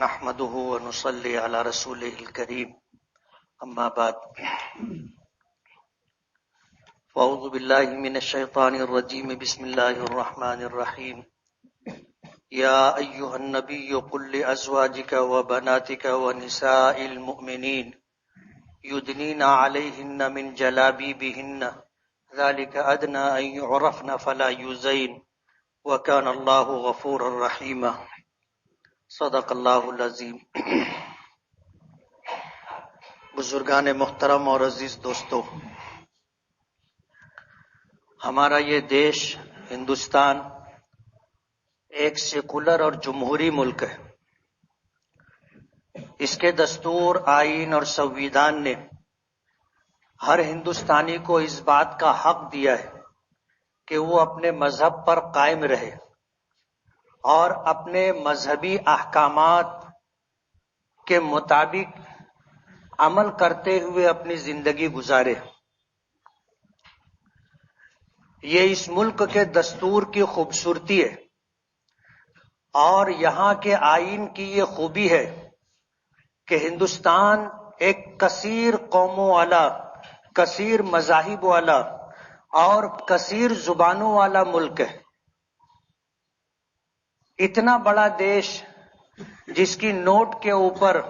نحمده ونصلي على رسوله الكريم اما بعد فاعوذ بالله من الشيطان الرجيم بسم الله الرحمن الرحيم يا ايها النبي قل لازواجك وبناتك ونساء المؤمنين يدنين عليهن من جلابيبهن ذلك ادنى ان يعرفن فلا يؤذين وكان الله غفورا رحيما صدق اللہ العظیم۔ بزرگان محترم اور عزیز دوستو، ہمارا یہ دیش ہندوستان ایک سیکولر اور جمہوری ملک ہے۔ اس کے دستور، آئین اور سنویدھان نے ہر ہندوستانی کو اس بات کا حق دیا ہے کہ وہ اپنے مذہب پر قائم رہے اور اپنے مذہبی احکامات کے مطابق عمل کرتے ہوئے اپنی زندگی گزارے۔ یہ اس ملک کے دستور کی خوبصورتی ہے اور یہاں کے آئین کی یہ خوبی ہے کہ ہندوستان ایک کثیر قوموں والا، کثیر مذاہب والا اور کثیر زبانوں والا ملک ہے۔ اتنا بڑا دیش جس کی نوٹ کے اوپر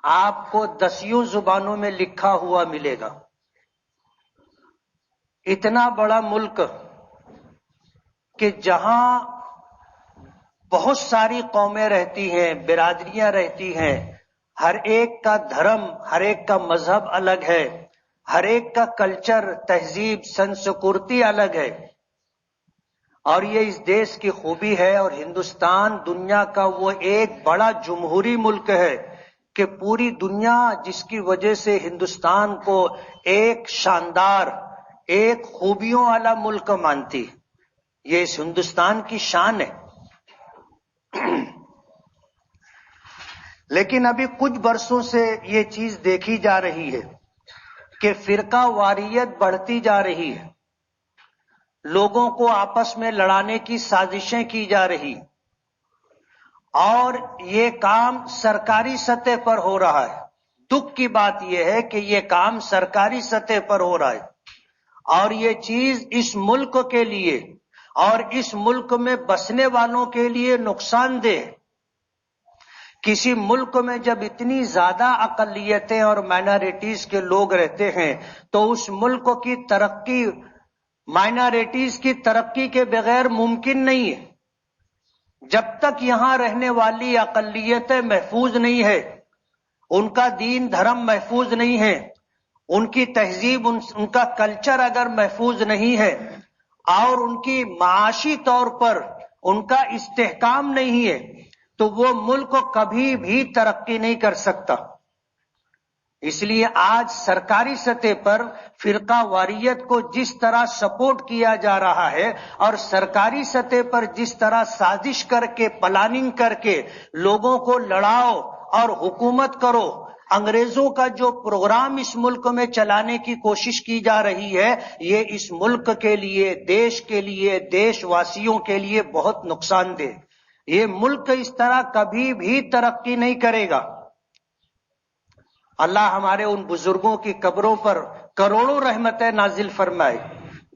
آپ کو 10 زبانوں میں لکھا ہوا ملے گا۔ اتنا بڑا ملک کہ جہاں بہت ساری قومیں رہتی ہیں، برادریاں رہتی ہیں، ہر ایک کا دھرم، ہر ایک کا مذہب الگ ہے، ہر ایک کا کلچر، تہذیب، سنسکرتی الگ ہے، اور یہ اس دیش کی خوبی ہے۔ اور ہندوستان دنیا کا وہ ایک بڑا جمہوری ملک ہے کہ پوری دنیا جس کی وجہ سے ہندوستان کو ایک شاندار، ایک خوبیوں والا ملک مانتی، یہ اس ہندوستان کی شان ہے۔ لیکن ابھی کچھ برسوں سے یہ چیز دیکھی جا رہی ہے کہ فرقہ واریت بڑھتی جا رہی ہے، لوگوں کو آپس میں لڑانے کی سازشیں کی جا رہی، اور یہ کام سرکاری سطح پر ہو رہا ہے۔ دکھ کی بات یہ ہے کہ یہ کام سرکاری سطح پر ہو رہا ہے، اور یہ چیز اس ملک کے لیے اور اس ملک میں بسنے والوں کے لیے نقصان دہ ہے۔ کسی ملک میں جب اتنی زیادہ اقلیتیں اور مائنارٹیز کے لوگ رہتے ہیں تو اس ملک کی ترقی مائنارٹیز کی ترقی کے بغیر ممکن نہیں ہے۔ جب تک یہاں رہنے والی اقلیتیں محفوظ نہیں ہے، ان کا دین دھرم محفوظ نہیں ہے، ان کی تہذیب، ان کا کلچر اگر محفوظ نہیں ہے، اور ان کی معاشی طور پر ان کا استحکام نہیں ہے، تو وہ ملک کبھی بھی ترقی نہیں کر سکتا۔ اس لیے آج سرکاری سطح پر فرقہ واریت کو جس طرح سپورٹ کیا جا رہا ہے، اور سرکاری سطح پر جس طرح سازش کر کے، پلاننگ کر کے لوگوں کو لڑاؤ اور حکومت کرو، انگریزوں کا جو پروگرام اس ملک میں چلانے کی کوشش کی جا رہی ہے، یہ اس ملک کے لیے، دیش کے لیے، دیش واسیوں کے لیے بہت نقصان دہ۔ یہ ملک اس طرح کبھی بھی ترقی نہیں کرے گا۔ اللہ ہمارے ان بزرگوں کی قبروں پر کروڑوں رحمتیں نازل فرمائے۔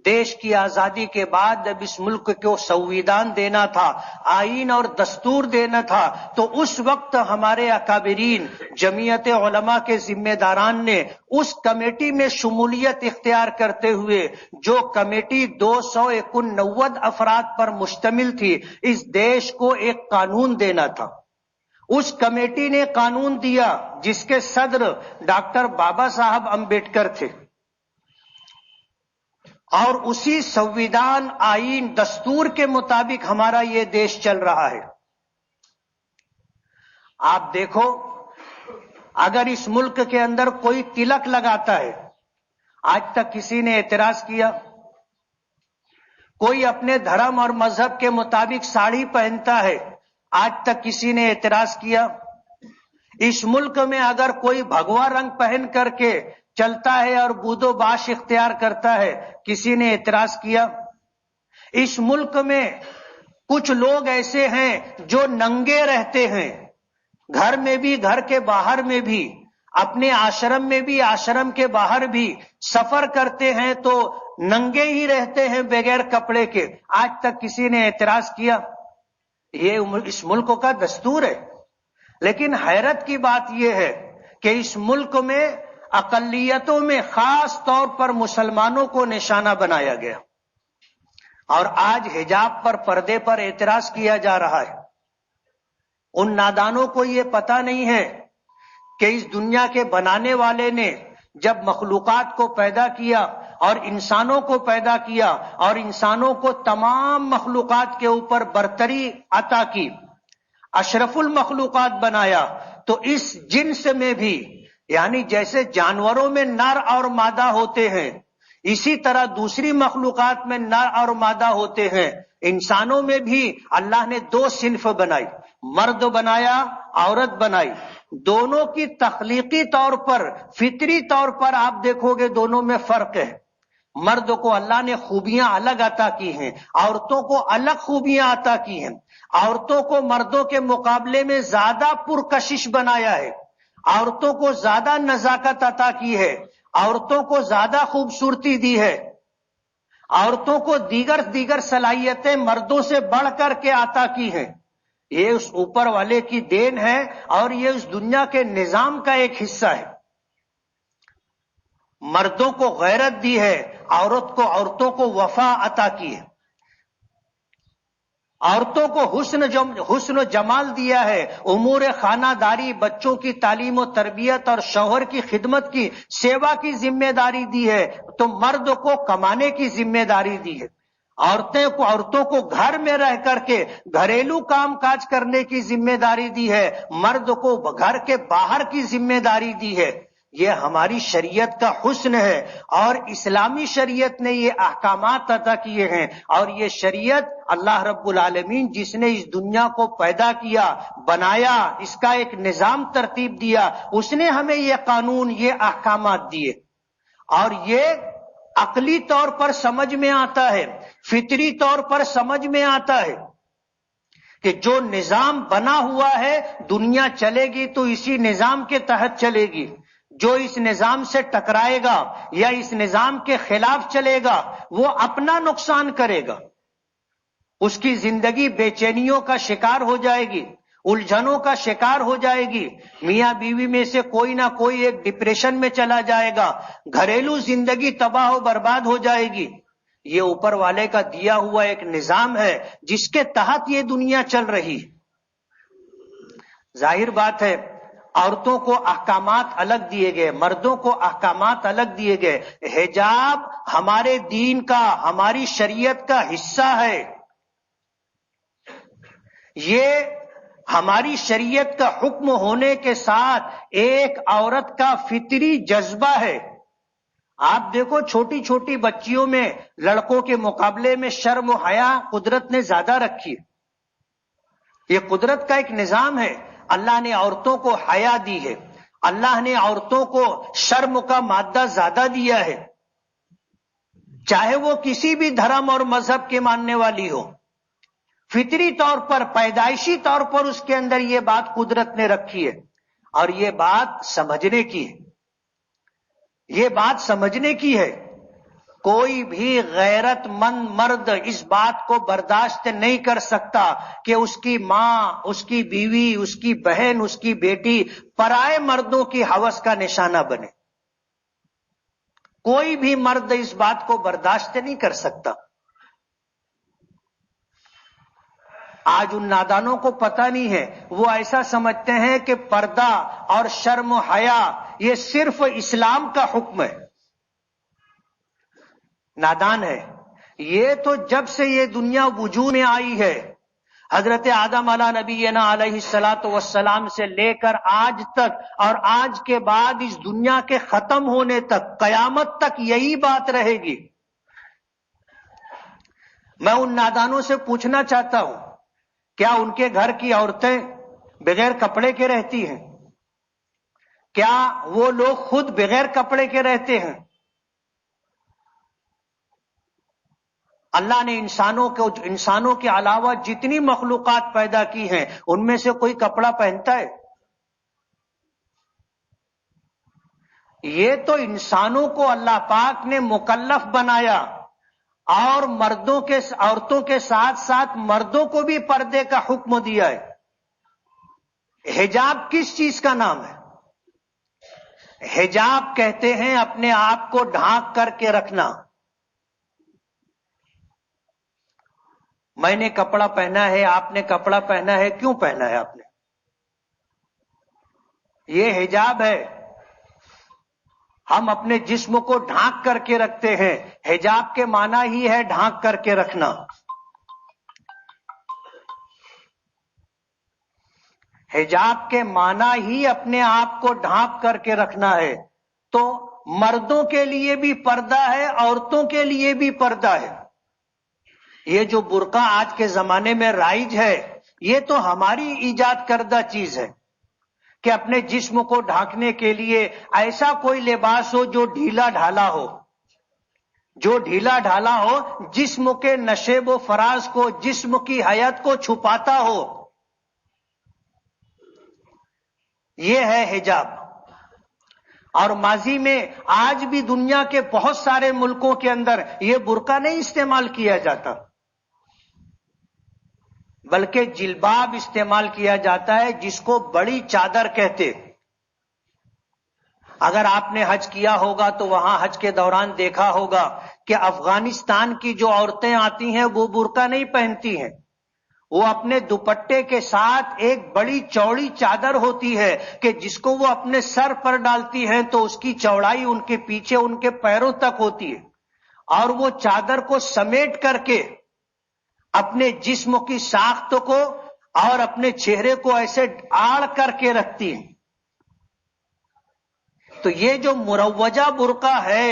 دیش کی آزادی کے بعد جب اس ملک کو سنویدھان دینا تھا، آئین اور دستور دینا تھا، تو اس وقت ہمارے اکابرین، جمعیت علماء کے ذمہ داران نے اس کمیٹی میں شمولیت اختیار کرتے ہوئے، جو کمیٹی 289 افراد پر مشتمل تھی، اس دیش کو ایک قانون دینا تھا۔ اس کمیٹی نے قانون دیا جس کے صدر ڈاکٹر بابا صاحب امبیڈکر تھے، اور اسی سنویدھان، آئین، دستور کے مطابق ہمارا یہ دیش چل رہا ہے۔ آپ دیکھو، اگر اس ملک کے اندر کوئی تلک لگاتا ہے، آج تک کسی نے اعتراض کیا؟ کوئی اپنے دھرم اور مذہب کے مطابق ساڑی پہنتا ہے، آج تک کسی نے اعتراض کیا؟ اس ملک میں اگر کوئی بھگوا رنگ پہن کر کے چلتا ہے اور بود و باش اختیار کرتا ہے، کسی نے اعتراض کیا؟ اس ملک میں کچھ لوگ ایسے ہیں جو ننگے رہتے ہیں، گھر میں بھی، گھر کے باہر میں بھی، اپنے آشرم میں بھی، آشرم کے باہر بھی سفر کرتے ہیں تو ننگے ہی رہتے ہیں بغیر کپڑے کے. آج تک کسی نے اعتراض کیا؟ یہ اس ملک کا دستور ہے. لیکن حیرت کی بات یہ ہے کہ اس ملک میں اقلیتوں میں خاص طور پر مسلمانوں کو نشانہ بنایا گیا، اور آج حجاب پر، پردے پر اعتراض کیا جا رہا ہے. ان نادانوں کو یہ پتہ نہیں ہے کہ اس دنیا کے بنانے والے نے جب مخلوقات کو پیدا کیا اور انسانوں کو پیدا کیا اور انسانوں کو تمام مخلوقات کے اوپر برتری عطا کی، اشرف المخلوقات بنایا، تو اس جنس میں بھی، یعنی جیسے جانوروں میں نر اور مادہ ہوتے ہیں، اسی طرح دوسری مخلوقات میں نر اور مادہ ہوتے ہیں. انسانوں میں بھی اللہ نے دو صنف بنائی، مرد بنایا، عورت بنائی. دونوں کی تخلیقی طور پر، فطری طور پر آپ دیکھو گے دونوں میں فرق ہے. مرد کو اللہ نے خوبیاں الگ عطا کی ہیں، عورتوں کو الگ خوبیاں عطا کی ہیں. عورتوں کو مردوں کے مقابلے میں زیادہ پرکشش بنایا ہے، عورتوں کو زیادہ نزاکت عطا کی ہے، عورتوں کو زیادہ خوبصورتی دی ہے، عورتوں کو دیگر صلاحیتیں مردوں سے بڑھ کر کے عطا کی ہیں. یہ اس اوپر والے کی دین ہے، اور یہ اس دنیا کے نظام کا ایک حصہ ہے. مردوں کو غیرت دی ہے، عورتوں کو وفا عطا کی ہے. عورتوں کو حسن و جمال دیا ہے، امور خانہ داری، بچوں کی تعلیم و تربیت اور شوہر کی خدمت کی، سیوا کی ذمہ داری دی ہے. تو مرد کو کمانے کی ذمہ داری دی ہے. عورتوں کو گھر میں رہ کر کے گھریلو کام کاج کرنے کی ذمہ داری دی ہے، مرد کو گھر کے باہر کی ذمہ داری دی ہے. یہ ہماری شریعت کا حسن ہے، اور اسلامی شریعت نے یہ احکامات عطا کیے ہیں. اور یہ شریعت اللہ رب العالمین جس نے اس دنیا کو پیدا کیا، بنایا، اس کا ایک نظام ترتیب دیا، اس نے ہمیں یہ قانون، یہ احکامات دیے. اور یہ عقلی طور پر سمجھ میں آتا ہے، فطری طور پر سمجھ میں آتا ہے کہ جو نظام بنا ہوا ہے، دنیا چلے گی تو اسی نظام کے تحت چلے گی. جو اس نظام سے ٹکرائے گا یا اس نظام کے خلاف چلے گا، وہ اپنا نقصان کرے گا. اس کی زندگی بے چینیوں کا شکار ہو جائے گی، الجھنوں کا شکار ہو جائے گی. میاں بیوی میں سے کوئی نہ کوئی ایک ڈپریشن میں چلا جائے گا، گھریلو زندگی تباہ و برباد ہو جائے گی. یہ اوپر والے کا دیا ہوا ایک نظام ہے جس کے تحت یہ دنیا چل رہی ہے. ظاہر بات ہے عورتوں کو احکامات الگ دیے گئے، مردوں کو احکامات الگ دیے گئے. حجاب ہمارے دین کا، ہماری شریعت کا حصہ ہے. یہ ہماری شریعت کا حکم ہونے کے ساتھ ایک عورت کا فطری جذبہ ہے. آپ دیکھو چھوٹی چھوٹی بچیوں میں لڑکوں کے مقابلے میں شرم و حیا قدرت نے زیادہ رکھی ہے. یہ قدرت کا ایک نظام ہے. اللہ نے عورتوں کو حیا دی ہے، اللہ نے عورتوں کو شرم کا مادہ زیادہ دیا ہے، چاہے وہ کسی بھی دھرم اور مذہب کے ماننے والی ہو. فطری طور پر، پیدائشی طور پر اس کے اندر یہ بات قدرت نے رکھی ہے. اور یہ بات سمجھنے کی ہے، یہ بات سمجھنے کی ہے. کوئی بھی غیرت مند مرد اس بات کو برداشت نہیں کر سکتا کہ اس کی ماں، اس کی بیوی، اس کی بہن، اس کی بیٹی پرائے مردوں کی ہوس کا نشانہ بنے. کوئی بھی مرد اس بات کو برداشت نہیں کر سکتا. آج ان نادانوں کو پتہ نہیں ہے، وہ ایسا سمجھتے ہیں کہ پردہ اور شرم و حیا یہ صرف اسلام کا حکم ہے. نادان ہے. یہ تو جب سے یہ دنیا وجود میں آئی ہے، حضرت آدم علیہ نبینا علیہ الصلوۃ والسلام سے لے کر آج تک، اور آج کے بعد اس دنیا کے ختم ہونے تک، قیامت تک یہی بات رہے گی. میں ان نادانوں سے پوچھنا چاہتا ہوں، کیا ان کے گھر کی عورتیں بغیر کپڑے کے رہتی ہیں؟ کیا وہ لوگ خود بغیر کپڑے کے رہتے ہیں؟ اللہ نے انسانوں کے علاوہ جتنی مخلوقات پیدا کی ہیں ان میں سے کوئی کپڑا پہنتا ہے؟ یہ تو انسانوں کو اللہ پاک نے مکلف بنایا اور عورتوں کے ساتھ ساتھ مردوں کو بھی پردے کا حکم دیا ہے۔ حجاب کس چیز کا نام ہے؟ حجاب کہتے ہیں اپنے آپ کو ڈھانک کر کے رکھنا۔ میں نے کپڑا پہنا ہے، آپ نے کپڑا پہنا ہے، کیوں پہنا ہے آپ نے؟ یہ حجاب ہے۔ ہم اپنے جسم کو ڈھانک کر کے رکھتے ہیں، حجاب کے معنی ہی ہے ڈھانک کر کے رکھنا۔ حجاب کے معنی ہی اپنے آپ کو ڈھانپ کر کے رکھنا ہے۔ تو مردوں کے لیے بھی پردہ ہے، عورتوں کے لیے بھی پردہ ہے۔ یہ جو برقع آج کے زمانے میں رائج ہے، یہ تو ہماری ایجاد کردہ چیز ہے کہ اپنے جسم کو ڈھانکنے کے لیے ایسا کوئی لباس ہو جو ڈھیلا ڈھالا ہو، جو ڈھیلا ڈھالا ہو، جسم کے نشیب و فراز کو، جسم کی حیت کو چھپاتا ہو۔ یہ ہے حجاب۔ اور ماضی میں آج بھی دنیا کے بہت سارے ملکوں کے اندر یہ برقع نہیں استعمال کیا جاتا، بلکہ جلباب استعمال کیا جاتا ہے، جس کو بڑی چادر کہتے۔ اگر آپ نے حج کیا ہوگا تو وہاں حج کے دوران دیکھا ہوگا کہ افغانستان کی جو عورتیں آتی ہیں وہ برقع نہیں پہنتی ہیں، وہ اپنے دوپٹے کے ساتھ ایک بڑی چوڑی چادر ہوتی ہے کہ جس کو وہ اپنے سر پر ڈالتی ہیں تو اس کی چوڑائی ان کے پیچھے ان کے پیروں تک ہوتی ہے، اور وہ چادر کو سمیٹ کر کے اپنے جسم کی ساخت کو اور اپنے چہرے کو ایسے آڑ کر کے رکھتی ہیں۔ تو یہ جو مروجہ برقع ہے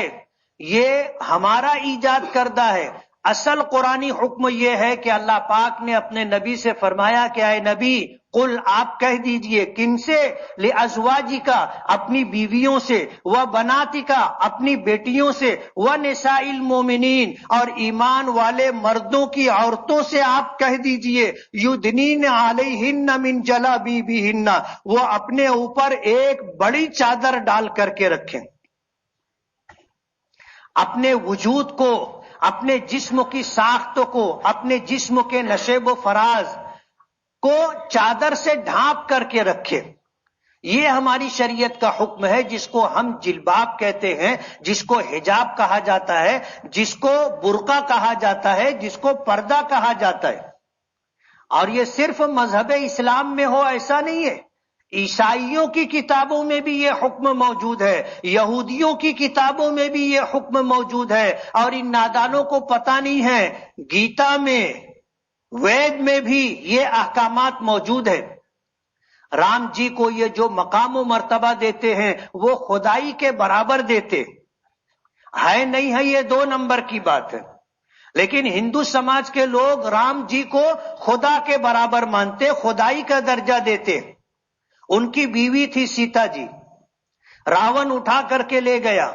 یہ ہمارا ایجاد کردہ ہے۔ اصل قرآنی حکم یہ ہے کہ اللہ پاک نے اپنے نبی سے فرمایا کہ اے نبی قل، آپ کہہ دیجئے، کن سے؟ لازواجک، اپنی بیویوں سے، و بناتک، اپنی بیٹیوں سے، و نساء المومنین، اور ایمان والے مردوں کی عورتوں سے آپ کہہ دیجئے، یدنین علیہن من جلابیبہن، وہ اپنے اوپر ایک بڑی چادر ڈال کر کے رکھیں، اپنے وجود کو، اپنے جسم کی ساخت کو، اپنے جسم کے نشیب و فراز کو چادر سے ڈھانپ کر کے رکھے۔ یہ ہماری شریعت کا حکم ہے، جس کو ہم جلباب کہتے ہیں، جس کو حجاب کہا جاتا ہے، جس کو برقع کہا جاتا ہے، جس کو پردہ کہا جاتا ہے۔ اور یہ صرف مذہب اسلام میں ہو ایسا نہیں ہے، عیسائیوں کی کتابوں میں بھی یہ حکم موجود ہے، یہودیوں کی کتابوں میں بھی یہ حکم موجود ہے، اور ان نادانوں کو پتہ نہیں ہے گیتا میں، وید میں بھی یہ احکامات موجود ہے۔ رام جی کو یہ جو مقام و مرتبہ دیتے ہیں وہ خدائی کے برابر دیتے ہے، نہیں ہے، یہ 2 نمبر کی بات ہے۔ لیکن ہندو سماج کے لوگ رام جی کو خدا کے برابر مانتے، خدائی کا درجہ دیتے۔ ان کی بیوی تھی سیتا جی، راون اٹھا کر کے لے گیا،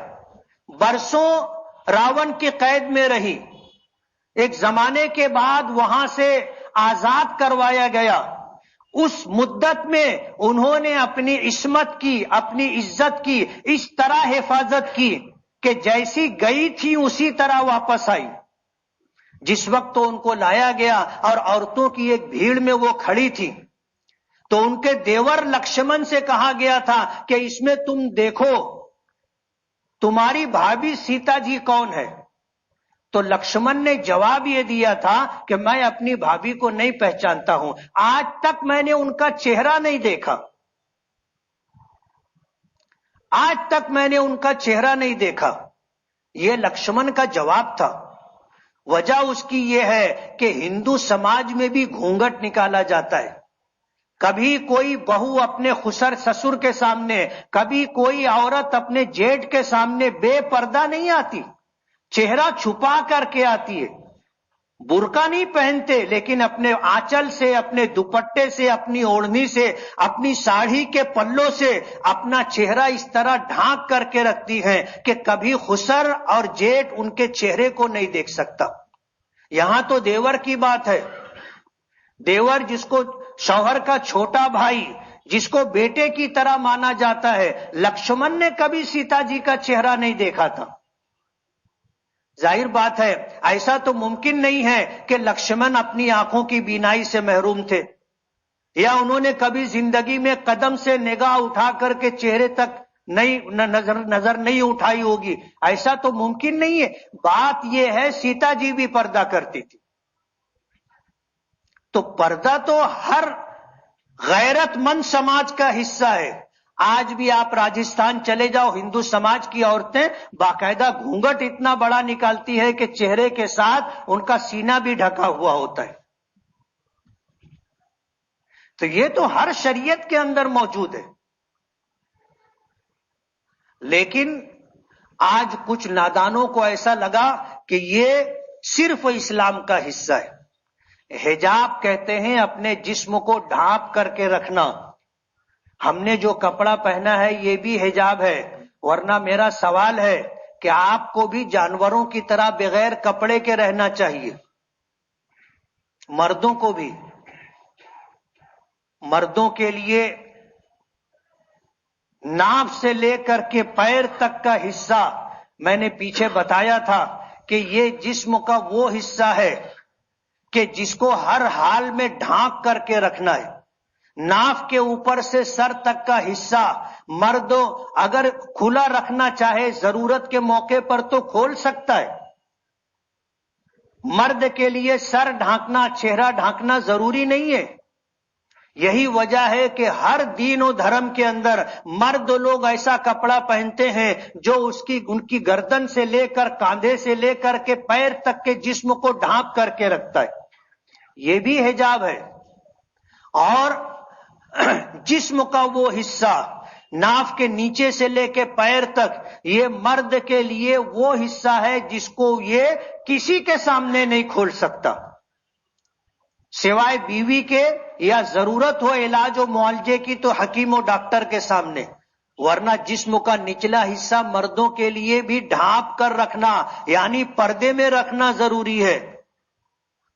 برسوں راون کی قید میں رہی، ایک زمانے کے بعد وہاں سے آزاد کروایا گیا۔ اس مدت میں انہوں نے اپنی عصمت کی، اپنی عزت کی اس طرح حفاظت کی کہ جیسی گئی تھی اسی طرح واپس آئی۔ جس وقت تو ان کو لایا گیا اور عورتوں کی ایک بھیڑ میں وہ کھڑی تھی، تو ان کے دیور لکشمن سے کہا گیا تھا کہ اس میں تم دیکھو تمہاری بھابھی سیتا جی کون ہے؟ تو لکشمن نے جواب یہ دیا تھا کہ میں اپنی بھابھی کو نہیں پہچانتا ہوں، آج تک میں نے ان کا چہرہ نہیں دیکھا، آج تک میں نے ان کا چہرہ نہیں دیکھا۔ یہ لکشمن کا جواب تھا۔ وجہ اس کی یہ ہے کہ ہندو سماج میں بھی گھونگھٹ نکالا جاتا ہے، کبھی کوئی بہو اپنے خسر سسر کے سامنے، کبھی کوئی عورت اپنے جیٹھ کے سامنے بے پردہ نہیں آتی، چہرہ چھپا کر کے آتی ہے، برقع نہیں پہنتے، لیکن اپنے آنچل سے، اپنے دوپٹے سے، اپنی اوڑھنی سے، اپنی ساڑھی کے پلوں سے اپنا چہرہ اس طرح ڈھانک کر کے رکھتی ہیں کہ کبھی خسر اور جیٹھ ان کے چہرے کو نہیں دیکھ سکتا۔ یہاں تو دیور کی بات ہے، دیور جس کو شوہر کا چھوٹا بھائی جس کو بیٹے کی طرح مانا جاتا ہے، لکشمن نے کبھی سیتا جی کا چہرہ نہیں دیکھا تھا۔ ظاہر بات ہے ایسا تو ممکن نہیں ہے کہ لکشمن اپنی آنکھوں کی بینائی سے محروم تھے، یا انہوں نے کبھی زندگی میں قدم سے نگاہ اٹھا کر کے چہرے تک نظر نہیں اٹھائی ہوگی، ایسا تو ممکن نہیں ہے۔ بات یہ ہے سیتا جی بھی پردہ کرتی تھی، تو پردہ تو ہر غیرت مند سماج کا حصہ ہے۔ آج بھی آپ راجستھان چلے جاؤ، ہندو سماج کی عورتیں باقاعدہ گھونگھٹ اتنا بڑا نکالتی ہے کہ چہرے کے ساتھ ان کا سینہ بھی ڈھکا ہوا ہوتا ہے۔ تو یہ تو ہر شریعت کے اندر موجود ہے، لیکن آج کچھ نادانوں کو ایسا لگا کہ یہ صرف اسلام کا حصہ ہے۔ حجاب کہتے ہیں اپنے جسم کو ڈھانپ کر کے رکھنا۔ ہم نے جو کپڑا پہنا ہے یہ بھی حجاب ہے، ورنہ میرا سوال ہے کہ آپ کو بھی جانوروں کی طرح بغیر کپڑے کے رہنا چاہیے، مردوں کو بھی۔ مردوں کے لیے ناف سے لے کر کے پیر تک کا حصہ میں نے پیچھے بتایا تھا کہ یہ جسم کا وہ حصہ ہے کہ جس کو ہر حال میں ڈھانک کر کے رکھنا ہے۔ ناف کے اوپر سے سر تک کا حصہ مرد اگر کھلا رکھنا چاہے ضرورت کے موقع پر تو کھول سکتا ہے۔ مرد کے لیے سر ڈھانکنا، چہرہ ڈھانکنا ضروری نہیں ہے۔ یہی وجہ ہے کہ ہر دین و دھرم کے اندر مرد لوگ ایسا کپڑا پہنتے ہیں جو ان کی گردن سے لے کر کاندھے سے لے کر کے پیر تک کے جسم کو ڈھانپ کر کے رکھتا ہے، یہ بھی حجاب ہے۔ اور جسم کا وہ حصہ ناف کے نیچے سے لے کے پیر تک، یہ مرد کے لیے وہ حصہ ہے جس کو یہ کسی کے سامنے نہیں کھول سکتا سوائے بیوی کے، یا ضرورت ہو علاج و معالجے کی تو حکیم و ڈاکٹر کے سامنے، ورنہ جسم کا نچلا حصہ مردوں کے لیے بھی ڈھانپ کر رکھنا یعنی پردے میں رکھنا ضروری ہے۔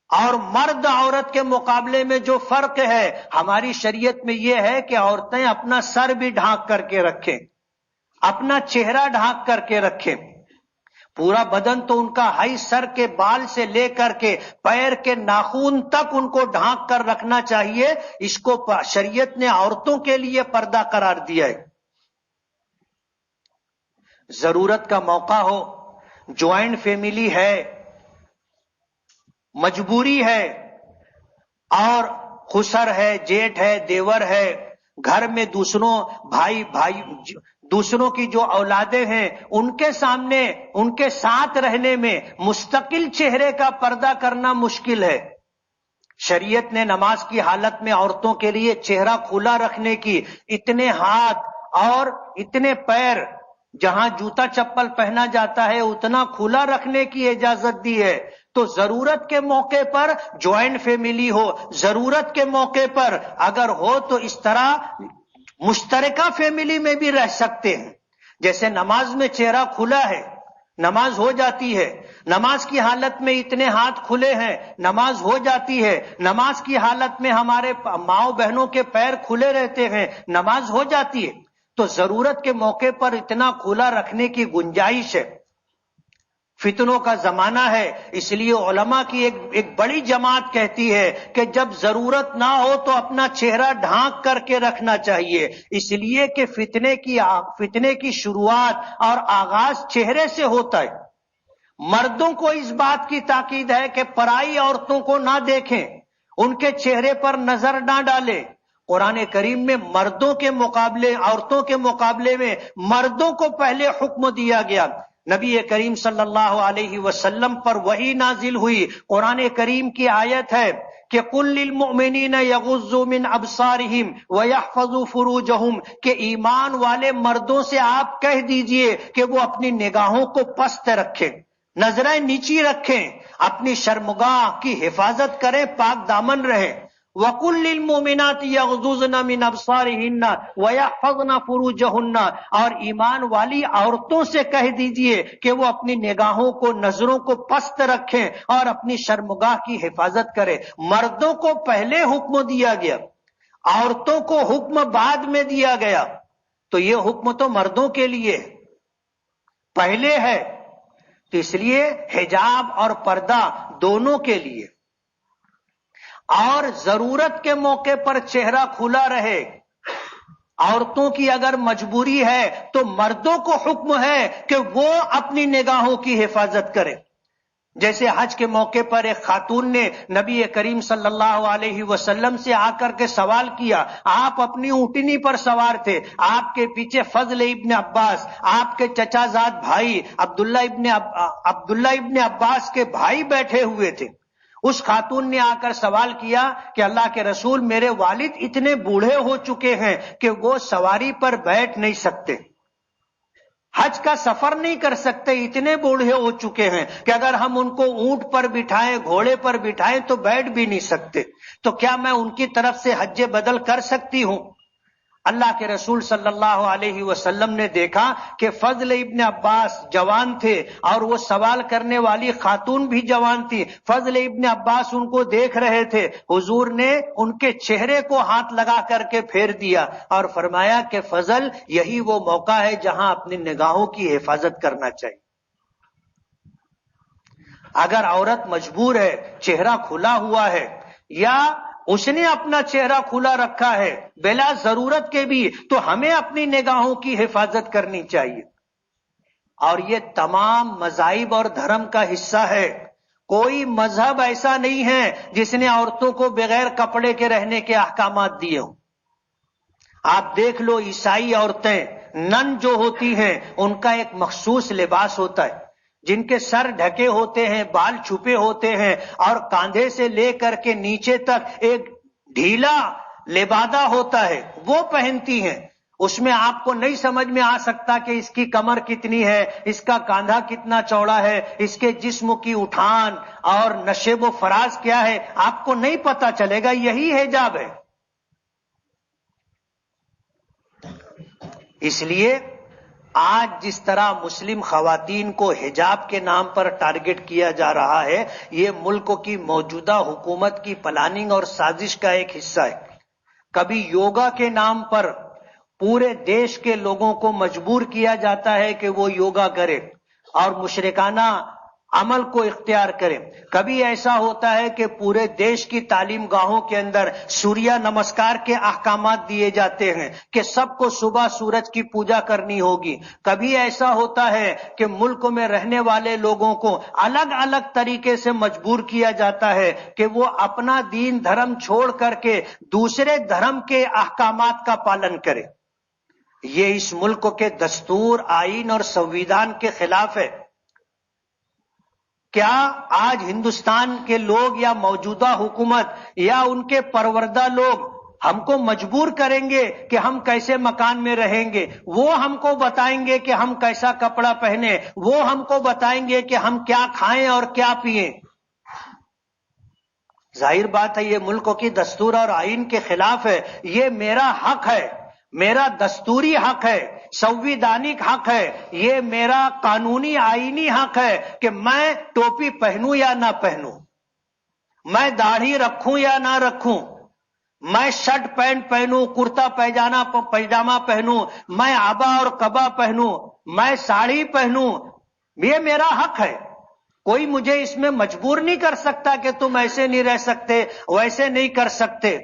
اور مرد عورت کے مقابلے میں جو فرق ہے ہماری شریعت میں یہ ہے کہ عورتیں اپنا سر بھی ڈھانک کر کے رکھیں، اپنا چہرہ ڈھانک کر کے رکھیں، پورا بدن تو ان کا ہائی سر کے بال سے لے کر کے پیر کے ناخن تک ان کو ڈھانک کر رکھنا چاہیے۔ اس کو شریعت نے عورتوں کے لیے پردہ قرار دیا ہے۔ ضرورت کا موقع ہو، جوائنٹ فیملی ہے، مجبوری ہے، اور خسر ہے، جیٹھ ہے، دیور ہے، گھر میں دوسروں کی جو اولادیں ہیں ان کے سامنے ان کے ساتھ رہنے میں مستقل چہرے کا پردہ کرنا مشکل ہے۔ شریعت نے نماز کی حالت میں عورتوں کے لیے چہرہ کھلا رکھنے کی، اتنے ہاتھ اور اتنے پیر جہاں جوتا چپل پہنا جاتا ہے اتنا کھلا رکھنے کی اجازت دی ہے۔ تو ضرورت کے موقع پر جوائنٹ فیملی ہو، ضرورت کے موقع پر اگر ہو تو اس طرح مشترکہ فیملی میں بھی رہ سکتے ہیں۔ جیسے نماز میں چہرہ کھلا ہے، نماز ہو جاتی ہے، نماز کی حالت میں اتنے ہاتھ کھلے ہیں، نماز ہو جاتی ہے، نماز کی حالت میں ہمارے ماؤں بہنوں کے پیر کھلے رہتے ہیں، نماز ہو جاتی ہے۔ تو ضرورت کے موقع پر اتنا کھلا رکھنے کی گنجائش ہے۔ فتنوں کا زمانہ ہے، اس لیے علماء کی ایک بڑی جماعت کہتی ہے کہ جب ضرورت نہ ہو تو اپنا چہرہ ڈھانک کر کے رکھنا چاہیے، اس لیے کہ فتنے کی شروعات اور آغاز چہرے سے ہوتا ہے۔ مردوں کو اس بات کی تاکید ہے کہ پرائی عورتوں کو نہ دیکھیں، ان کے چہرے پر نظر نہ ڈالیں۔ قرآن کریم میں عورتوں کے مقابلے میں مردوں کو پہلے حکم دیا گیا۔ نبی کریم صلی اللہ علیہ وسلم پر وحی نازل ہوئی، قرآن کریم کی آیت ہے کہ قُل لِّلْمُؤْمِنِينَ يَغُضُّوا مِنْ أَبْصَارِهِمْ وَيَحْفَظُوا فُرُوجَهُمْ، کہ ایمان والے مردوں سے آپ کہہ دیجئے کہ وہ اپنی نگاہوں کو پست رکھیں، نظریں نیچی رکھیں، اپنی شرمگاہ کی حفاظت کریں، پاک دامن رہیں۔ وَقُل لِّلْمُؤْمِنَاتِ يَغْضُضْنَ مِنْ أَبْصَارِهِنَّ وَيَحْفَظْنَ فُرُوجَهُنَّ، اور ایمان والی عورتوں سے کہہ دیجئے کہ وہ اپنی نگاہوں کو، نظروں کو پست رکھیں اور اپنی شرمگاہ کی حفاظت کریں۔ مردوں کو پہلے حکم دیا گیا، عورتوں کو حکم بعد میں دیا گیا، تو یہ حکم تو مردوں کے لیے پہلے ہے، تو اس لیے حجاب اور پردہ دونوں کے لیے، اور ضرورت کے موقع پر چہرہ کھلا رہے۔ عورتوں کی اگر مجبوری ہے تو مردوں کو حکم ہے کہ وہ اپنی نگاہوں کی حفاظت کریں۔ جیسے حج کے موقع پر ایک خاتون نے نبی کریم صلی اللہ علیہ وسلم سے آ کر کے سوال کیا، آپ اپنی اونٹنی پر سوار تھے، آپ کے پیچھے فضل ابن عباس، آپ کے چچا زاد بھائی عبداللہ ابن عباس کے بھائی بیٹھے ہوئے تھے۔ اس خاتون نے آ کر سوال کیا کہ اللہ کے رسول، میرے والد اتنے بوڑھے ہو چکے ہیں کہ وہ سواری پر بیٹھ نہیں سکتے، حج کا سفر نہیں کر سکتے، اتنے بوڑھے ہو چکے ہیں کہ اگر ہم ان کو اونٹ پر بٹھائیں، گھوڑے پر بٹھائیں تو بیٹھ بھی نہیں سکتے، تو کیا میں ان کی طرف سے حج بدل کر سکتی ہوں؟ اللہ کے رسول صلی اللہ علیہ وسلم نے دیکھا کہ فضل ابن عباس جوان تھے اور وہ سوال کرنے والی خاتون بھی جوان تھی۔ فضل ابن عباس ان کو دیکھ رہے تھے، حضور نے ان کے چہرے کو ہاتھ لگا کر کے پھیر دیا اور فرمایا کہ فضل، یہی وہ موقع ہے جہاں اپنی نگاہوں کی حفاظت کرنا چاہیے۔ اگر عورت مجبور ہے، چہرہ کھلا ہوا ہے، یا اس نے اپنا چہرہ کھلا رکھا ہے بلا ضرورت کے بھی، تو ہمیں اپنی نگاہوں کی حفاظت کرنی چاہیے۔ اور یہ تمام مذاہب اور دھرم کا حصہ ہے۔ کوئی مذہب ایسا نہیں ہے جس نے عورتوں کو بغیر کپڑے کے رہنے کے احکامات دیے ہوں۔ آپ دیکھ لو، عیسائی عورتیں نن جو ہوتی ہیں ان کا ایک مخصوص لباس ہوتا ہے، جن کے سر ڈھکے ہوتے ہیں، بال چھپے ہوتے ہیں، اور کاندھے سے لے کر کے نیچے تک ایک ڈھیلا لبادہ ہوتا ہے، وہ پہنتی ہیں۔ اس میں آپ کو نہیں سمجھ میں آ سکتا کہ اس کی کمر کتنی ہے، اس کا کاندھا کتنا چوڑا ہے، اس کے جسم کی اٹھان اور نشیب و فراز کیا ہے، آپ کو نہیں پتا چلے گا۔ یہی حجاب ہے۔ اس لیے آج جس طرح مسلم خواتین کو حجاب کے نام پر ٹارگٹ کیا جا رہا ہے، یہ ملک کی موجودہ حکومت کی پلاننگ اور سازش کا ایک حصہ ہے۔ کبھی یوگا کے نام پر پورے دیش کے لوگوں کو مجبور کیا جاتا ہے کہ وہ یوگا کرے اور مشرکانہ عمل کو اختیار کرے۔ کبھی ایسا ہوتا ہے کہ پورے دیش کی تعلیم گاہوں کے اندر سوریہ نمسکار کے احکامات دیے جاتے ہیں کہ سب کو صبح سورج کی پوجا کرنی ہوگی۔ کبھی ایسا ہوتا ہے کہ ملک میں رہنے والے لوگوں کو الگ الگ طریقے سے مجبور کیا جاتا ہے کہ وہ اپنا دین دھرم چھوڑ کر کے دوسرے دھرم کے احکامات کا پالن کرے۔ یہ اس ملک کے دستور، آئین اور سنویدھان کے خلاف ہے۔ کیا آج ہندوستان کے لوگ یا موجودہ حکومت یا ان کے پروردہ لوگ ہم کو مجبور کریں گے کہ ہم کیسے مکان میں رہیں گے؟ وہ ہم کو بتائیں گے کہ ہم کیسا کپڑا پہنے، وہ ہم کو بتائیں گے کہ ہم کیا کھائیں اور کیا پیئیں؟ ظاہر بات ہے یہ ملک کی دستور اور آئین کے خلاف ہے۔ یہ میرا حق ہے، میرا دستوری حق ہے، سنویدھانک حق ہے، یہ میرا قانونی آئینی حق ہے کہ میں ٹوپی پہنوں یا نہ پہنوں، میں داڑھی رکھوں یا نہ رکھوں، میں شرٹ پینٹ پہنوں، کرتا پیجامہ پہنوں، میں عبا اور قبا پہنوں، میں ساڑی پہنوں، یہ میرا حق ہے۔ کوئی مجھے اس میں مجبور نہیں کر سکتا کہ تم ایسے نہیں رہ سکتے، ویسے نہیں کر سکتے۔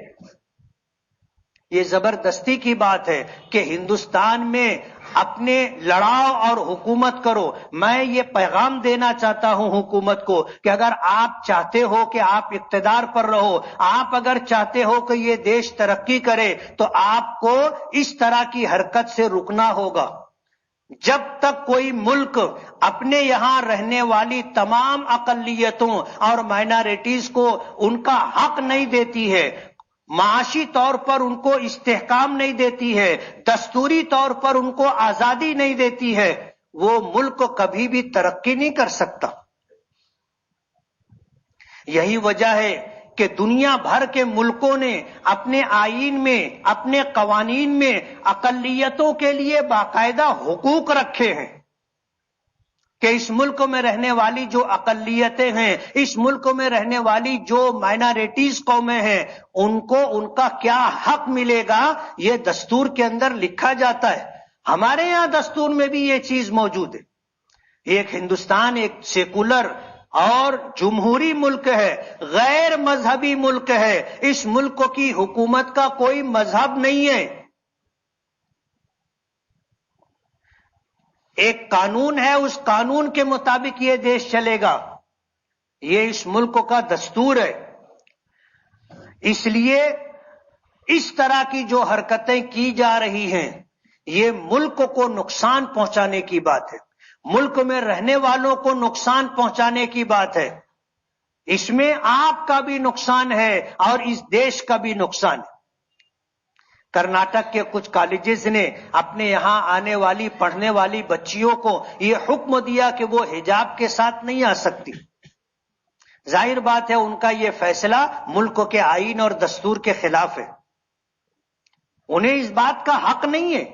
یہ زبردستی کی بات ہے کہ ہندوستان میں اپنے لڑاؤ اور حکومت کرو۔ میں یہ پیغام دینا چاہتا ہوں حکومت کو کہ اگر آپ چاہتے ہو کہ آپ اقتدار پر رہو، آپ اگر چاہتے ہو کہ یہ دیش ترقی کرے، تو آپ کو اس طرح کی حرکت سے رکنا ہوگا۔ جب تک کوئی ملک اپنے یہاں رہنے والی تمام اقلیتوں اور مائنارٹیز کو ان کا حق نہیں دیتی ہے، معاشی طور پر ان کو استحکام نہیں دیتی ہے، دستوری طور پر ان کو آزادی نہیں دیتی ہے، وہ ملک کبھی بھی ترقی نہیں کر سکتا۔ یہی وجہ ہے کہ دنیا بھر کے ملکوں نے اپنے آئین میں، اپنے قوانین میں اقلیتوں کے لیے باقاعدہ حقوق رکھے ہیں۔ کہ اس ملک میں رہنے والی جو اقلیتیں ہیں، اس ملک میں رہنے والی جو مائنارٹیز قومیں ہیں، ان کو ان کا کیا حق ملے گا، یہ دستور کے اندر لکھا جاتا ہے۔ ہمارے یہاں دستور میں بھی یہ چیز موجود ہے۔ ایک ہندوستان ایک سیکولر اور جمہوری ملک ہے، غیر مذہبی ملک ہے، اس ملک کی حکومت کا کوئی مذہب نہیں ہے۔ ایک قانون ہے، اس قانون کے مطابق یہ دیش چلے گا، یہ اس ملک کا دستور ہے۔ اس لیے اس طرح کی جو حرکتیں کی جا رہی ہیں، یہ ملک کو نقصان پہنچانے کی بات ہے، ملک میں رہنے والوں کو نقصان پہنچانے کی بات ہے۔ اس میں آپ کا بھی نقصان ہے اور اس دیش کا بھی نقصان ہے۔ کرناٹک کے کچھ کالجز نے اپنے یہاں آنے والی پڑھنے والی بچیوں کو یہ حکم دیا کہ وہ حجاب کے ساتھ نہیں آ سکتی۔ ظاہر بات ہے ان کا یہ فیصلہ ملک کے آئین اور دستور کے خلاف ہے، انہیں اس بات کا حق نہیں ہے،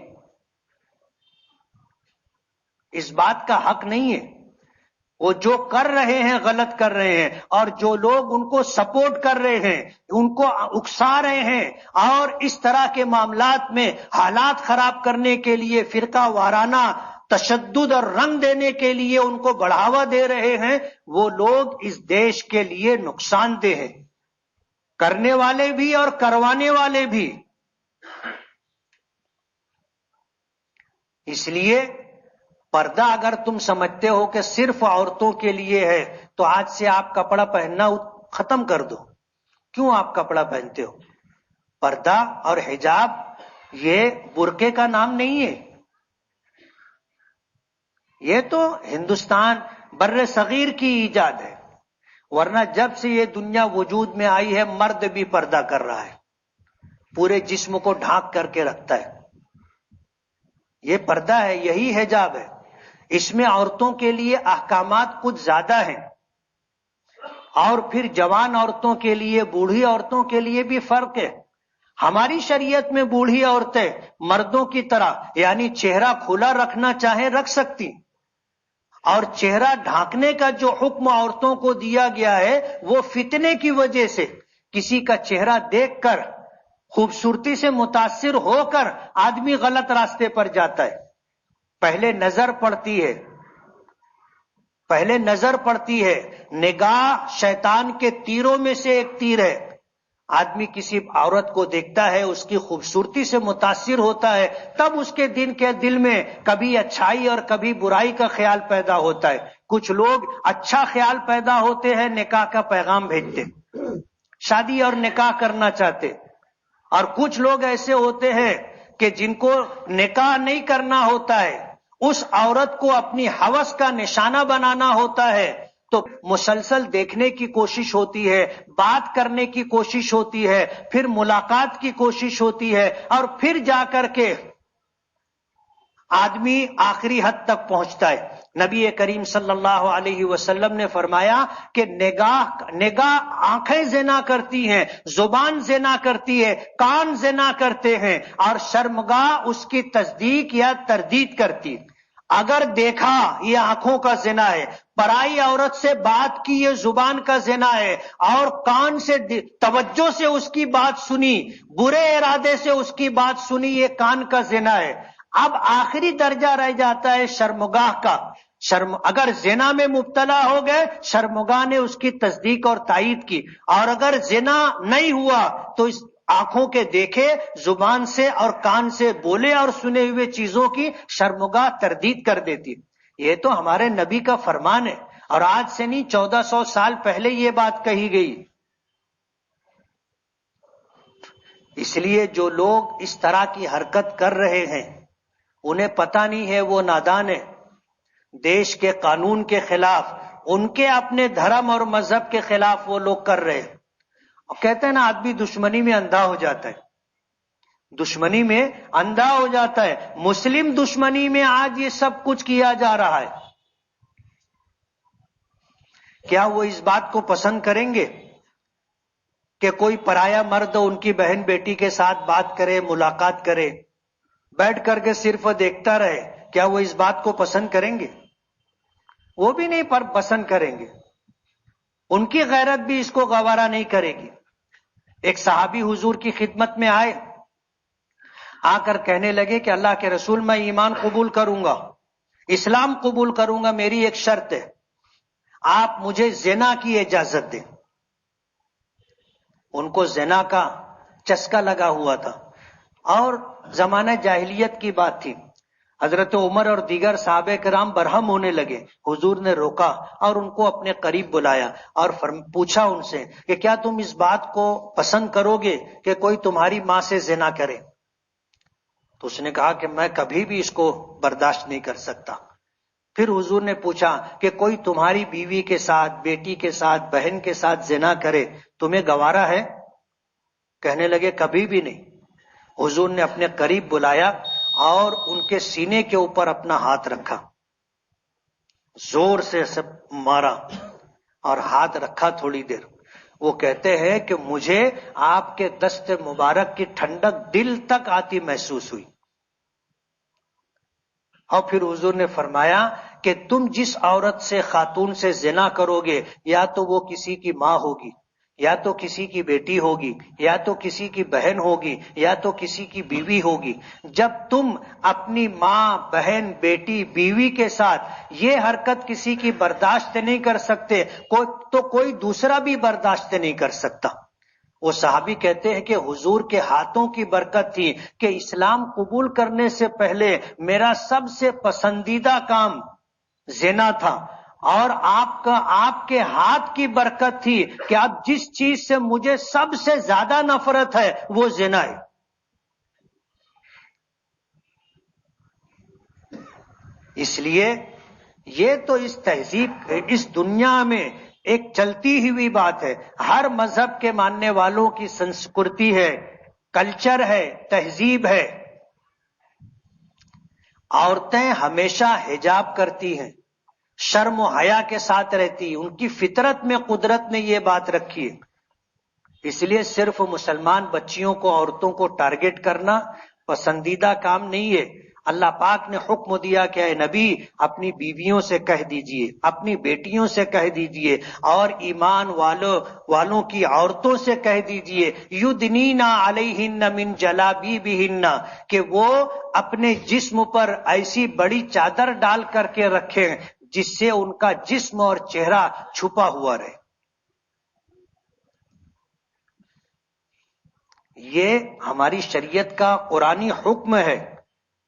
اس بات کا حق نہیں ہے۔ وہ جو کر رہے ہیں غلط کر رہے ہیں، اور جو لوگ ان کو سپورٹ کر رہے ہیں، ان کو اکسا رہے ہیں اور اس طرح کے معاملات میں حالات خراب کرنے کے لیے فرقہ وارانہ تشدد اور رنگ دینے کے لیے ان کو بڑھاوا دے رہے ہیں، وہ لوگ اس دیش کے لیے نقصان دہ ہیں، کرنے والے بھی اور کروانے والے بھی۔ اس لیے پردہ اگر تم سمجھتے ہو کہ صرف عورتوں کے لیے ہے تو آج سے آپ کپڑا پہننا ختم کر دو۔ کیوں آپ کپڑا پہنتے ہو؟ پردہ اور حجاب یہ برقعے کا نام نہیں ہے، یہ تو ہندوستان بر صغیر کی ایجاد ہے، ورنہ جب سے یہ دنیا وجود میں آئی ہے مرد بھی پردہ کر رہا ہے، پورے جسم کو ڈھانک کر کے رکھتا ہے۔ یہ پردہ ہے، یہی حجاب ہے۔ اس میں عورتوں کے لیے احکامات کچھ زیادہ ہیں، اور پھر جوان عورتوں کے لیے، بوڑھی عورتوں کے لیے بھی فرق ہے۔ ہماری شریعت میں بوڑھی عورتیں مردوں کی طرح یعنی چہرہ کھلا رکھنا چاہیں رکھ سکتی، اور چہرہ ڈھانکنے کا جو حکم عورتوں کو دیا گیا ہے وہ فتنے کی وجہ سے، کسی کا چہرہ دیکھ کر خوبصورتی سے متاثر ہو کر آدمی غلط راستے پر جاتا ہے۔ پہلے نظر پڑتی ہے، نگاہ شیطان کے تیروں میں سے ایک تیر ہے۔ آدمی کسی عورت کو دیکھتا ہے، اس کی خوبصورتی سے متاثر ہوتا ہے، تب اس کے دل میں کبھی اچھائی اور کبھی برائی کا خیال پیدا ہوتا ہے۔ کچھ لوگ اچھا خیال پیدا ہوتے ہیں، نکاح کا پیغام بھیجتے، شادی اور نکاح کرنا چاہتے، اور کچھ لوگ ایسے ہوتے ہیں کہ جن کو نکاح نہیں کرنا ہوتا ہے، اس عورت کو اپنی ہوس کا نشانہ بنانا ہوتا ہے، تو مسلسل دیکھنے کی کوشش ہوتی ہے، بات کرنے کی کوشش ہوتی ہے، پھر ملاقات کی کوشش ہوتی ہے، اور پھر جا کر کے آدمی آخری حد تک پہنچتا ہے۔ نبی کریم صلی اللہ علیہ وسلم نے فرمایا کہ نگاہ آنکھیں زنا کرتی ہیں، زبان زنا کرتی ہے، کان زنا کرتے ہیں، اور شرمگاہ اس کی تصدیق یا تردید کرتی۔ اگر دیکھا یہ آنکھوں کا زنا ہے، پرائی عورت سے بات کی یہ زبان کا زنا ہے، اور کان سے توجہ سے اس کی بات سنی، برے ارادے سے اس کی بات سنی، یہ کان کا زنا ہے۔ اب آخری درجہ رہ جاتا ہے شرمگاہ کا۔ اگر زنا میں مبتلا ہو گئے، شرمگاہ نے اس کی تصدیق اور تائید کی، اور اگر زنا نہیں ہوا تو اس آنکھوں کے دیکھے، زبان سے اور کان سے بولے اور سنے ہوئے چیزوں کی شرمگاہ تردید کر دیتی۔ یہ تو ہمارے نبی کا فرمان ہے، اور آج سے نہیں 1400 سال پہلے یہ بات کہی گئی۔ اس لیے جو لوگ اس طرح کی حرکت کر رہے ہیں انہیں پتہ نہیں ہے، وہ نادان ہے، دیش کے قانون کے خلاف، ان کے اپنے دھرم اور مذہب کے خلاف وہ لوگ کر رہے ہیں۔ اور کہتے ہیں نا آدمی دشمنی میں اندھا ہو جاتا ہے، دشمنی میں اندھا ہو جاتا ہے۔ مسلم دشمنی میں آج یہ سب کچھ کیا جا رہا ہے، کیا وہ اس بات کو پسند کریں گے کہ کوئی پرایا مرد ان کی بہن بیٹی کے ساتھ بات کرے، ملاقات کرے، بیٹھ کر کے صرف دیکھتا رہے؟ کیا وہ اس بات کو پسند کریں گے؟ وہ بھی نہیں پر پسند کریں گے، ان کی غیرت بھی اس کو گوارا نہیں کرے گی۔ ایک صحابی حضور کی خدمت میں آئے، آ کر کہنے لگے کہ اللہ کے رسول میں ایمان قبول کروں گا، اسلام قبول کروں گا، میری ایک شرط ہے، آپ مجھے زنا کی اجازت دیں۔ ان کو زنا کا چسکا لگا ہوا تھا، اور زمانہ جاہلیت کی بات تھی۔ حضرت عمر اور دیگر صحابہ کرام برہم ہونے لگے، حضور نے روکا اور ان کو اپنے قریب بلایا اور پوچھا ان سے کہ کیا تم اس بات کو پسند کرو گے کہ کوئی تمہاری ماں سے زنا کرے؟ تو اس نے کہا کہ میں کبھی بھی اس کو برداشت نہیں کر سکتا۔ پھر حضور نے پوچھا کہ کوئی تمہاری بیوی کے ساتھ، بیٹی کے ساتھ، بہن کے ساتھ زنا کرے، تمہیں گوارا ہے؟ کہنے لگے کبھی بھی نہیں۔ حضور نے اپنے قریب بلایا اور ان کے سینے کے اوپر اپنا ہاتھ رکھا، زور سے سب مارا اور ہاتھ رکھا تھوڑی دیر۔ وہ کہتے ہیں کہ مجھے آپ کے دست مبارک کی ٹھنڈک دل تک آتی محسوس ہوئی۔ اور پھر حضور نے فرمایا کہ تم جس عورت سے، خاتون سے زنا کرو گے، یا تو وہ کسی کی ماں ہوگی، یا تو کسی کی بیٹی ہوگی، یا تو کسی کی بہن ہوگی، یا تو کسی کی بیوی ہوگی۔ جب تم اپنی ماں، بہن، بیٹی، بیوی کے ساتھ یہ حرکت کسی کی برداشت نہیں کر سکتے تو کوئی دوسرا بھی برداشت نہیں کر سکتا۔ وہ صحابی کہتے ہیں کہ حضور کے ہاتھوں کی برکت تھی کہ اسلام قبول کرنے سے پہلے میرا سب سے پسندیدہ کام زنا تھا، اور آپ کے ہاتھ کی برکت تھی کہ اب جس چیز سے مجھے سب سے زیادہ نفرت ہے وہ زنا ہے۔ اس لیے یہ تو اس تہذیب، اس دنیا میں ایک چلتی ہوئی بات ہے، ہر مذہب کے ماننے والوں کی سنسکرتی ہے، کلچر ہے، تہذیب ہے۔ عورتیں ہمیشہ حجاب کرتی ہیں، شرم و حیا کے ساتھ رہتی ہیں، ان کی فطرت میں قدرت نے یہ بات رکھی ہے۔ اس لیے صرف مسلمان بچیوں کو، عورتوں کو ٹارگٹ کرنا پسندیدہ کام نہیں ہے۔ اللہ پاک نے حکم دیا کہ اے نبی اپنی بیویوں سے کہہ دیجئے، اپنی بیٹیوں سے کہہ دیجئے، اور ایمان والوں کی عورتوں سے کہہ دیجئے یدنینا علیہن من جلابیبہن، کہ وہ اپنے جسم پر ایسی بڑی چادر ڈال کر کے رکھیں جس سے ان کا جسم اور چہرہ چھپا ہوا رہے۔ یہ ہماری شریعت کا قرآنی حکم ہے۔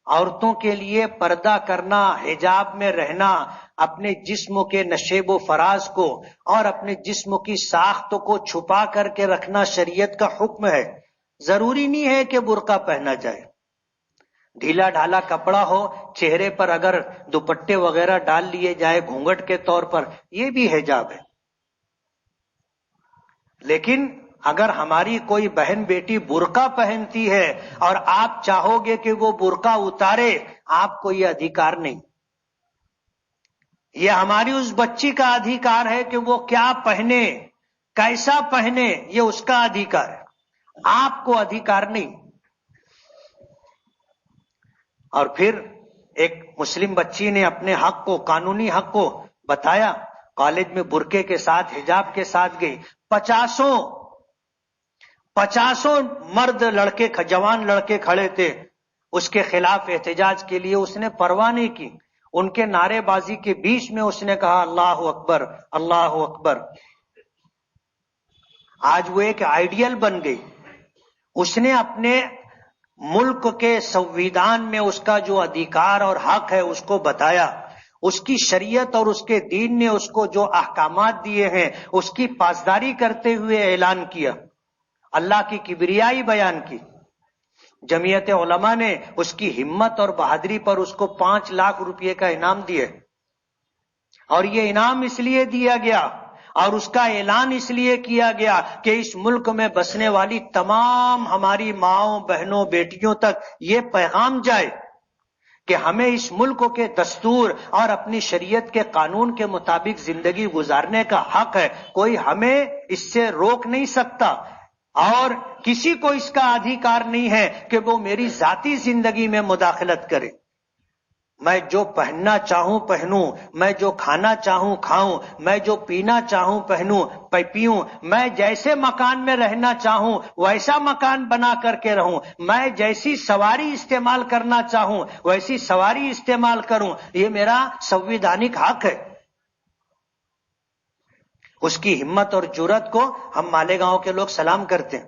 عورتوں کے لیے پردہ کرنا، حجاب میں رہنا، اپنے جسم کے نشیب و فراز کو اور اپنے جسم کی ساخت کو چھپا کر کے رکھنا شریعت کا حکم ہے۔ ضروری نہیں ہے کہ برقع پہنا جائے، ڈھیلا ڈھالا کپڑا ہو، چہرے پر اگر دوپٹے وغیرہ ڈال لیے جائے گھونگھٹ کے طور پر، یہ بھی حجاب ہے۔ لیکن اگر ہماری کوئی بہن بیٹی برقع پہنتی ہے اور آپ چاہو گے کہ وہ برقع اتارے، آپ کو یہ ادھیکار نہیں۔ یہ ہماری اس بچی کا ادھیکار ہے کہ وہ کیا پہنے، کیسا پہنے، یہ اس کا ادھیکار ہے، آپ کو ادھیکار نہیں۔ اور پھر ایک مسلم بچی نے اپنے حق کو، قانونی حق کو بتایا، کالج میں برقعے کے ساتھ، حجاب کے ساتھ گئی، 50 مرد لڑکے، جوان لڑکے کھڑے تھے اس کے خلاف احتجاج کے لیے، اس نے پرواہ نہیں کی۔ ان کے نعرے بازی کے بیچ میں اس نے کہا اللہ اکبر، اللہ اکبر۔ آج وہ ایک آئیڈیل بن گئی۔ اس نے اپنے ملک کے سنویدھان میں اس کا جو ادھیکار اور حق ہے اس کو بتایا، اس کی شریعت اور اس کے دین نے اس کو جو احکامات دیے ہیں اس کی پاسداری کرتے ہوئے اعلان کیا، اللہ کی کبریائی بیان کی۔ جمعیت علماء نے اس کی ہمت اور بہادری پر اس کو 5 لاکھ روپے کا انعام دیے، اور یہ انعام اس لیے دیا گیا اور اس کا اعلان اس لیے کیا گیا کہ اس ملک میں بسنے والی تمام ہماری ماؤں، بہنوں، بیٹیوں تک یہ پیغام جائے کہ ہمیں اس ملک کے دستور اور اپنی شریعت کے قانون کے مطابق زندگی گزارنے کا حق ہے، کوئی ہمیں اس سے روک نہیں سکتا، اور کسی کو اس کا ادھیکار نہیں ہے کہ وہ میری ذاتی زندگی میں مداخلت کرے۔ میں جو پہننا چاہوں پہنوں، میں جو کھانا چاہوں کھاؤں، میں جو پینا چاہوں پیوں، میں جیسے مکان میں رہنا چاہوں ویسا مکان بنا کر کے رہوں، میں جیسی سواری استعمال کرنا چاہوں ویسی سواری استعمال کروں، یہ میرا سنویدھانک حق ہے۔ اس کی ہمت اور جرأت کو ہم مالیگاؤں کے لوگ سلام کرتے ہیں،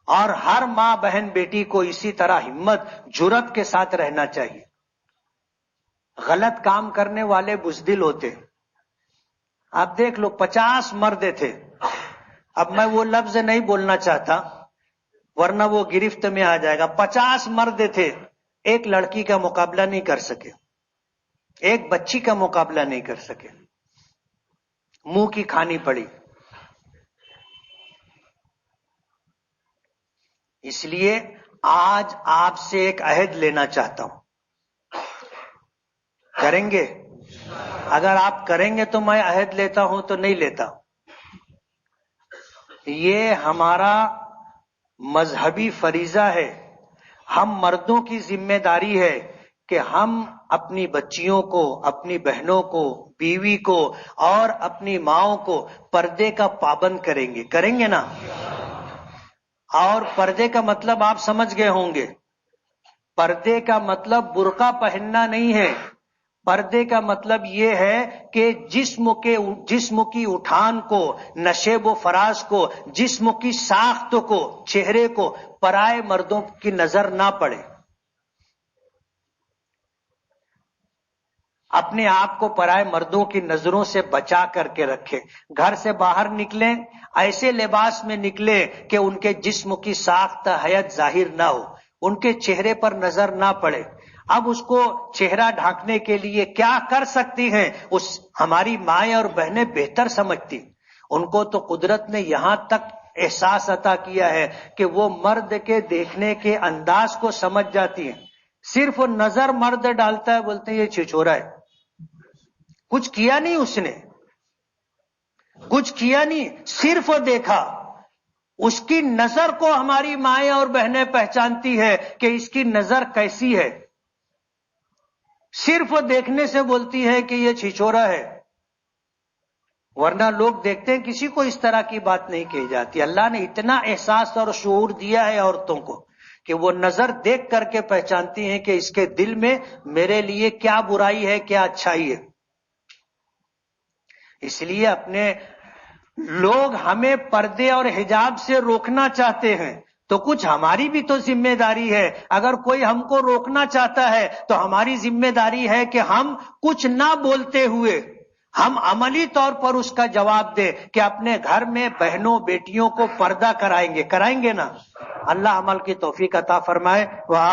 اور ہر ماں بہن بیٹی کو اسی طرح ہمت جرأت کے ساتھ رہنا چاہیے۔ غلط کام کرنے والے بزدل ہوتے، آپ دیکھ لو 50 مرد تھے، اب میں وہ لفظ نہیں بولنا چاہتا ورنہ وہ گرفت میں آ جائے گا، 50 مرد تھے، ایک لڑکی کا مقابلہ نہیں کر سکے، ایک بچی کا مقابلہ نہیں کر سکے، منہ کی کھانی پڑی۔ اس لیے آج آپ سے ایک عہد لینا چاہتا ہوں، کریں گے؟ اگر آپ کریں گے تو میں عہد لیتا ہوں تو نہیں لیتا، یہ ہمارا مذہبی فریضہ ہے، ہم مردوں کی ذمہ داری ہے کہ ہم اپنی بچیوں کو، اپنی بہنوں کو، بیوی کو اور اپنی ماؤں کو پردے کا پابند کریں گے نا؟ اور پردے کا مطلب آپ سمجھ گئے ہوں گے، پردے کا مطلب برقع پہننا نہیں ہے، پردے کا مطلب یہ ہے کہ جسم کی اٹھان کو، نشیب و فراز کو، جسم کی ساخت کو، چہرے کو پرائے مردوں کی نظر نہ پڑے، اپنے آپ کو پرائے مردوں کی نظروں سے بچا کر کے رکھے، گھر سے باہر نکلیں ایسے لباس میں نکلے کہ ان کے جسم کی ساخت حیت ظاہر نہ ہو، ان کے چہرے پر نظر نہ پڑے۔ اب اس کو چہرہ ڈھانکنے کے لیے کیا کر سکتی ہیں، ہماری مائیں اور بہنیں بہتر سمجھتی، ان کو تو قدرت نے یہاں تک احساس عطا کیا ہے کہ وہ مرد کے دیکھنے کے انداز کو سمجھ جاتی ہیں، صرف نظر مرد ڈالتا ہے بولتے ہیں یہ چھچورا ہے، کچھ کیا نہیں، اس نے کچھ کیا نہیں، صرف دیکھا، اس کی نظر کو ہماری مائیں اور بہنیں پہچانتی ہے کہ اس کی نظر کیسی ہے، صرف دیکھنے سے بولتی ہے کہ یہ چھچورا ہے، ورنہ لوگ دیکھتے ہیں کسی کو اس طرح کی بات نہیں کہی جاتی۔ اللہ نے اتنا احساس اور شعور دیا ہے عورتوں کو کہ وہ نظر دیکھ کر کے پہچانتی ہیں کہ اس کے دل میں میرے لیے کیا برائی ہے کیا اچھائی ہے۔ اس لیے اپنے لوگ ہمیں پردے اور حجاب سے روکنا چاہتے ہیں تو کچھ ہماری بھی تو ذمہ داری ہے، اگر کوئی ہم کو روکنا چاہتا ہے تو ہماری ذمہ داری ہے کہ ہم کچھ نہ بولتے ہوئے ہم عملی طور پر اس کا جواب دیں کہ اپنے گھر میں بہنوں بیٹیوں کو پردہ کرائیں گے نا؟ اللہ عمل کی توفیق عطا فرمائے۔